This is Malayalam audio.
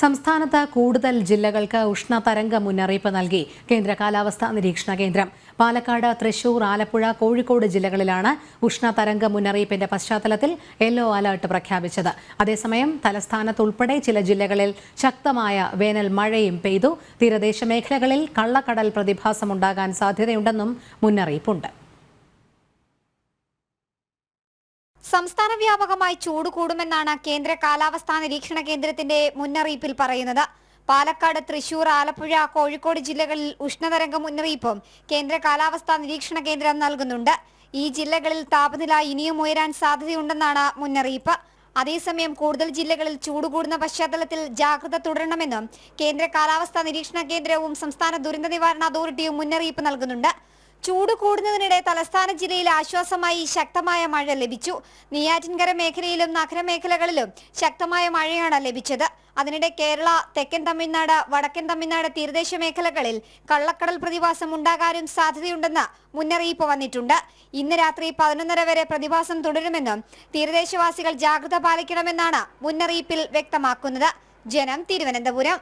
സംസ്ഥാനത്ത് കൂടുതൽ ജില്ലകൾക്ക് ഉഷ്ണതരംഗ മുന്നറിയിപ്പ് നൽകി കേന്ദ്ര കാലാവസ്ഥാ നിരീക്ഷണ കേന്ദ്രം. പാലക്കാട്, തൃശൂർ, ആലപ്പുഴ, കോഴിക്കോട് ജില്ലകളിലാണ് ഉഷ്ണതരംഗ മുന്നറിയിപ്പിന്റെ പശ്ചാത്തലത്തിൽ യെല്ലോ അലർട്ട് പ്രഖ്യാപിച്ചത്. അതേസമയം തലസ്ഥാനത്തുൾപ്പെടെ ചില ജില്ലകളിൽ ശക്തമായ വേനൽ മഴയും പെയ്തു. തീരദേശ മേഖലകളിൽ കള്ളക്കടൽ പ്രതിഭാസമുണ്ടാകാൻ സാധ്യതയുണ്ടെന്നും മുന്നറിയിപ്പുണ്ട്. സംസ്ഥാന വ്യാപകമായി ചൂട് കൂടുമെന്നാണ് കേന്ദ്ര കാലാവസ്ഥാ നിരീക്ഷണ കേന്ദ്രത്തിന്റെ മുന്നറിയിപ്പിൽ പറയുന്നത്. പാലക്കാട്, തൃശൂർ, ആലപ്പുഴ, കോഴിക്കോട് ജില്ലകളിൽ ഉഷ്ണതരംഗ മുന്നറിയിപ്പും കേന്ദ്ര കാലാവസ്ഥാ നിരീക്ഷണ കേന്ദ്രം നൽകുന്നുണ്ട്. ഈ ജില്ലകളിൽ താപനില ഇനിയും ഉയരാൻ സാധ്യതയുണ്ടെന്നാണ് മുന്നറിയിപ്പ്. അതേസമയം കൂടുതൽ ജില്ലകളിൽ ചൂട് കൂടുന്ന പശ്ചാത്തലത്തിൽ ജാഗ്രത തുടരണമെന്നും കേന്ദ്ര കാലാവസ്ഥാ നിരീക്ഷണ കേന്ദ്രവും സംസ്ഥാന ദുരന്ത നിവാരണ അതോറിറ്റിയും മുന്നറിയിപ്പ് നൽകുന്നുണ്ട്. ചൂട് കൂടുന്നതിനിടെ തലസ്ഥാന ജില്ലയിൽ ആശ്വാസമായി ശക്തമായ മഴ ലഭിച്ചു. നെയ്യാറ്റിൻകര മേഖലയിലും നഗരമേഖലകളിലും ശക്തമായ മഴയാണ് ലഭിച്ചത്. അതിനിടെ കേരള, തെക്കൻ തമിഴ്നാട്, വടക്കൻ തമിഴ്നാട് തീരദേശ മേഖലകളിൽ കള്ളക്കടൽ പ്രതിഭാസം ഉണ്ടാകാനും സാധ്യതയുണ്ടെന്ന് മുന്നറിയിപ്പ് വന്നിട്ടുണ്ട്. ഇന്ന് രാത്രി 11:30 വരെ പ്രതിഭാസം തുടരുമെന്നും തീരദേശവാസികൾ ജാഗ്രത പാലിക്കണമെന്നാണ് മുന്നറിയിപ്പിൽ വ്യക്തമാക്കുന്നത്. ജനം, തിരുവനന്തപുരം.